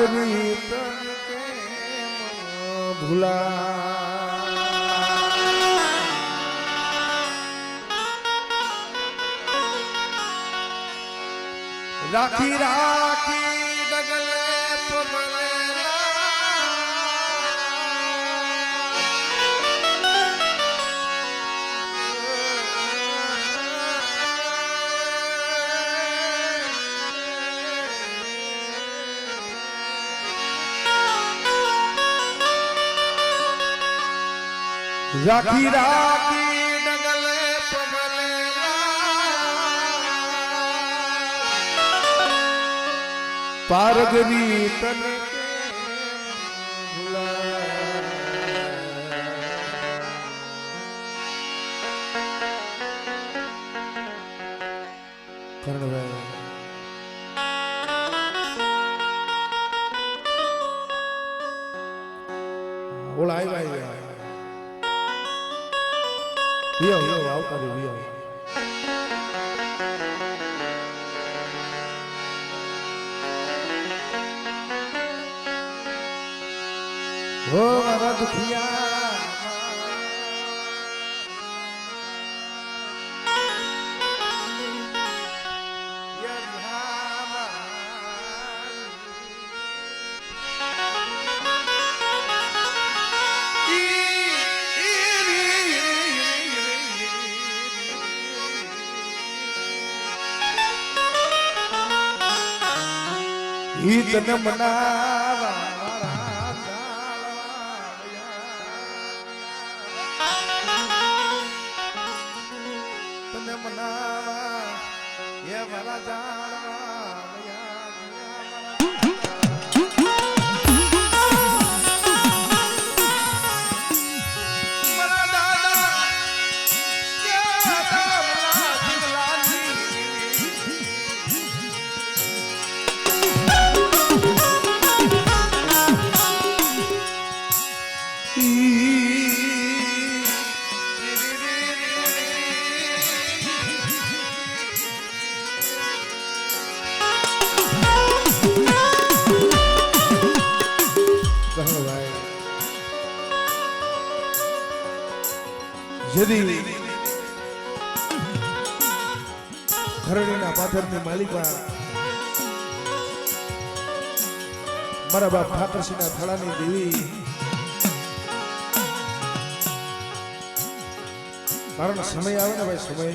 પારગની ભૂલા રાખી રાખી ડગલે રાખી રાખી ડગલે પારગની તને કરણભાઈ ઓલા આવ્યા આવતા રહ્યું હો મારા દુખિયા ઈ તને મનાવા તને મનાવા એ મારા જાણવા यदि घरडीना पाथરની માલિકા મારા બાપ ઠાકરસિંહના થળાની દેવી કારણ સમય આવે ને ભાઈ સમય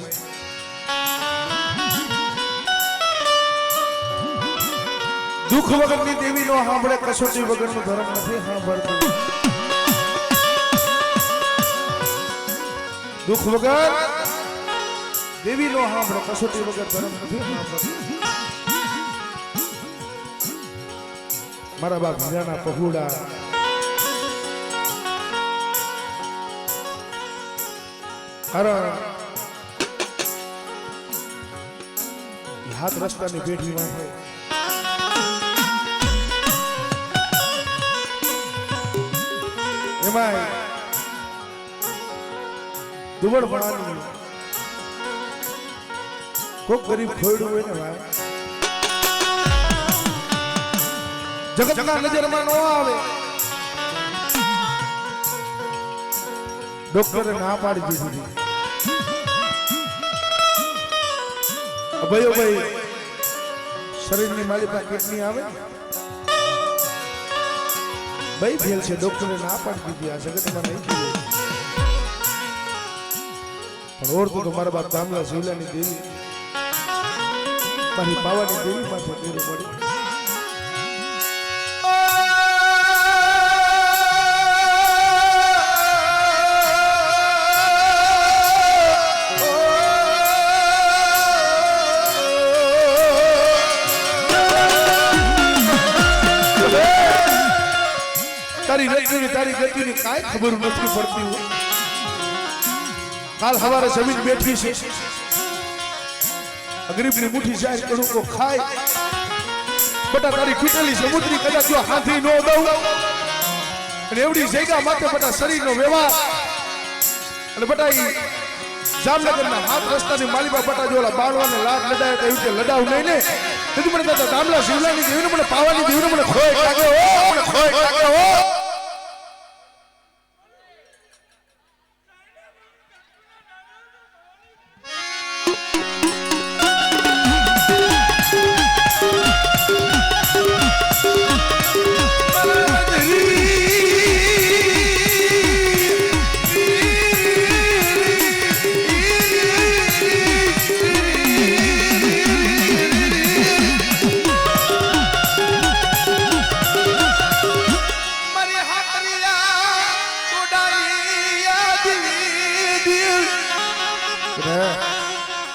દુઃખ વગરની દેવી નો સાંભળે કસોટી વગરનું ધર્મ નથી સાંભળતું દુઃખ વગર દેવી નો સાંભળે કસોટી વગર ધર્મ નથી સાંભળતું મારા બાપ હીરાના પહોળા કારણ હાથ રસ્તાની પેઢીમાં હોય એમાં દુબળ ભણાની કોક ગરીબ ખોયડું હોય ને ભાઈ જગતના નજરમાં ન આવે ડોક્ટરે ના પાડી દીધી ભાઈ શરીરની માલિકા કિડની આવે ભાઈ ફેલ છે ડોક્ટરે ના પાડી દીધી આ જગતમાં નહીં થયું પણ ઓળખું તો મારા બાપ ધામલા શિવલાની દેવી મારી પાવાની દેવી પાસે દેવી પડી તારી રચની તારી ગતિની કાંઈ ખબર નથી પડતી કાલ હવારે જમીન બેઠી છે ગરીબની મુઠ્ઠી જાહેર કરું તો ખાય બટા તારી ખૂટેલી સમુદ્રી કદાચ જો હાથી નો દઉં અને એવડી જગ્યા માટે બટા શરીરનો વ્યવહાર અને બટા જામનગરના હાથ રસ્તાની માલિકા બટા જો બાળવાને લાખ લડાય તો એવી રીતે લડાવ નહીં ને તેથી મને દાદા દામલા શિવલાની દેવીને મને પાવાની દેવીને મને ખોય લાગે ઓ મને ખોય લાગે ઓ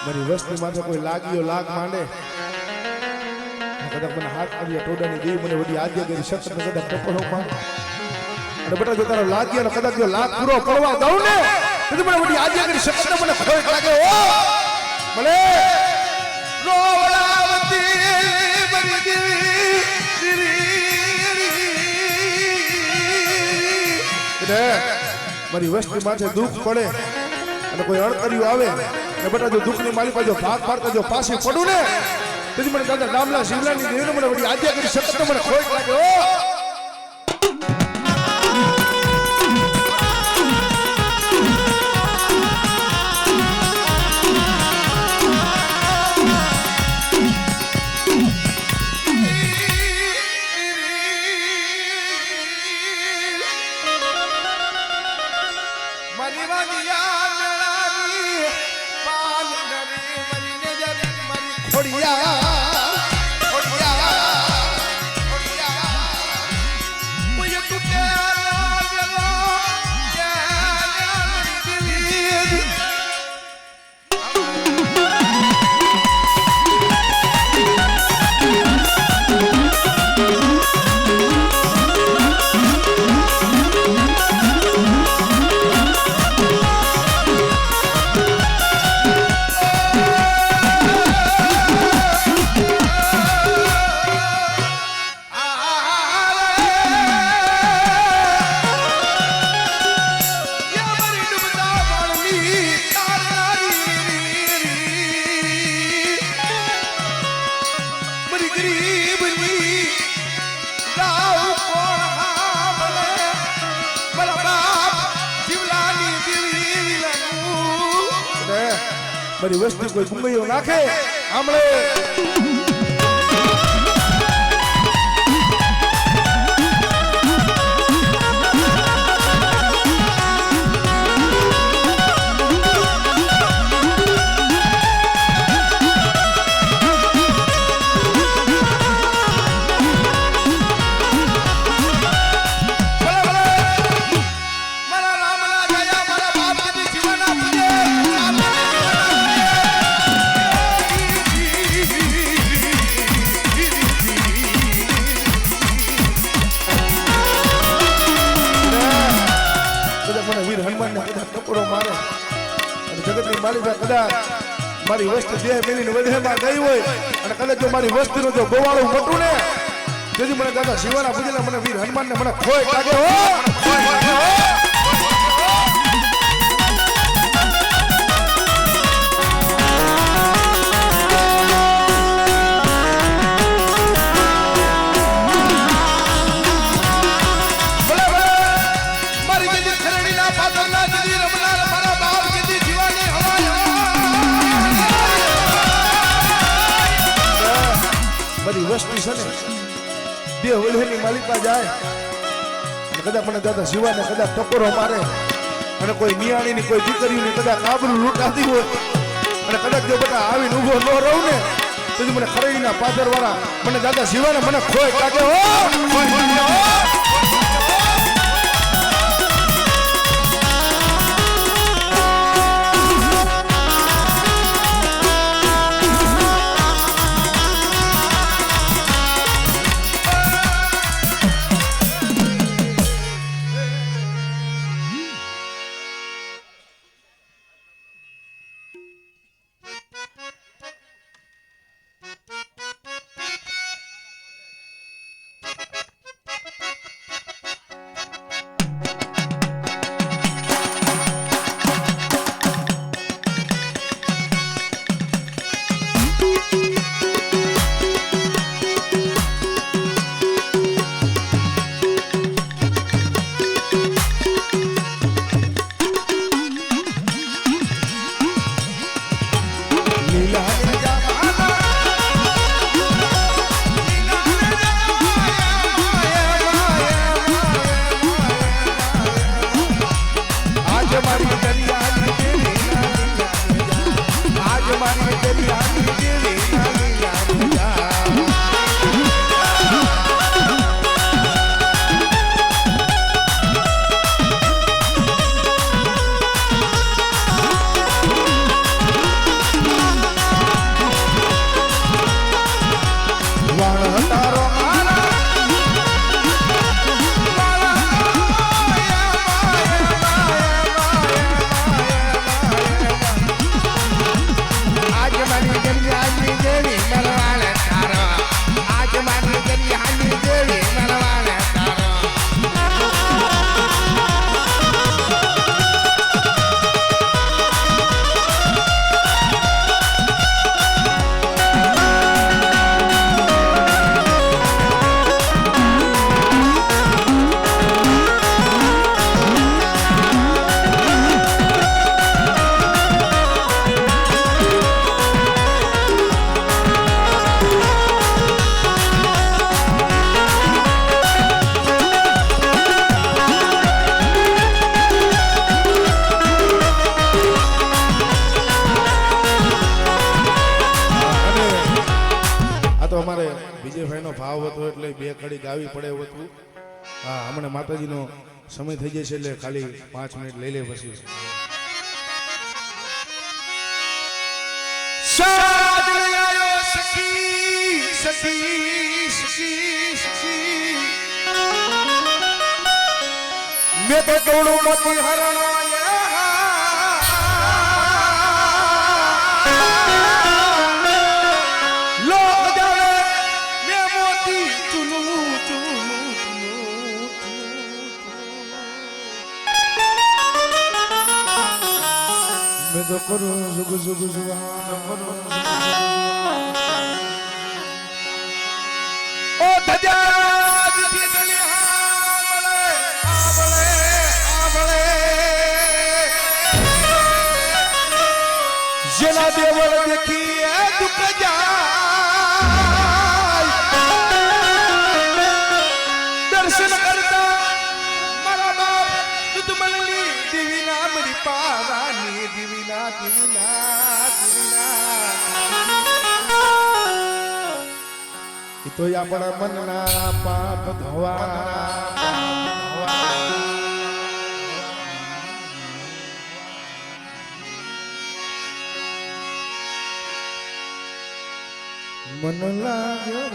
મારી વસ્તી માથે કોઈ લાગ્યો લાગ માંડે કદાચ મને હાથ આવ્યા ટોડાની દેવી મને વડી આજ્ઞા કરી શક્ત ને કદાચ ટકોરો માંડ અને બેટા જો તારો લાગ્યો ને કદાચ જો લાગ પૂરો કરવા દઉં ને તો મને વડી આજ્ઞા કરી શક્ત ને મને ખોટ લાગે ઓ ભલે રોવડાવતી મારી દેવી મારી વસ્તી માથે દુઃખ પડે અને કોઈ અણકર્યું આવે ને બેટા જો દુઃખની મારી પાસે ભાગ પાડતા જો પાછી પડું ને તેથી મને દાદા દામલા શિવલાની દેવીને મને વડી આજ્ઞા કરી શકત મને ખોટ લાગે ઓ મારી વસ્તી કોઈ ગુંગળીઓ નાખે આમળે મારી વસ્તી દેહ મેલીને વધેમાં ગઈ હોય અને કદાચ જો મારી વસ્તીનો જો ગોવાળું મોટું ને તેથી મને દાદા શિવાના પૂજેલા મને વીર હનુમાનને મને ખોય લાગે હો વસ્તી છે ને દેહ વલ્હેની માલિકા જાય અને કદાચ મને દાદા શિવાને કદાચ ટકોરો મારે અને કોઈ નિયાણીની કોઈ દીકરીઓની કદાચ આબરૂ લૂંટાતી હોય અને કદાચ જો બેટા આવીને ઊભો ન રહું ને તો મને ખરેડીના પાદરવાળા મને દાદા શિવાને મને ખોય લાગે હો વિજયભાઈનો ભાવ હતો એટલે બે કડી ગાવી પડે એવું હતું. હા, હમણાં માતાજીનો સમય થઈ જશે એટલે ખાલી 5 મિનિટ લઈ લે પછી. મેં તો તોડું મોતી मैं तो करूं जुग जुग ओ धजा दिखी गली आबले जना देवर देखी दुख जाय दर्शन करता मारा बाप दूध मलली दिवीना मरी पारानी दिवीना दिवीना दिवीना तो આપણા મનના પાપ ધોવા મન લાગ્યો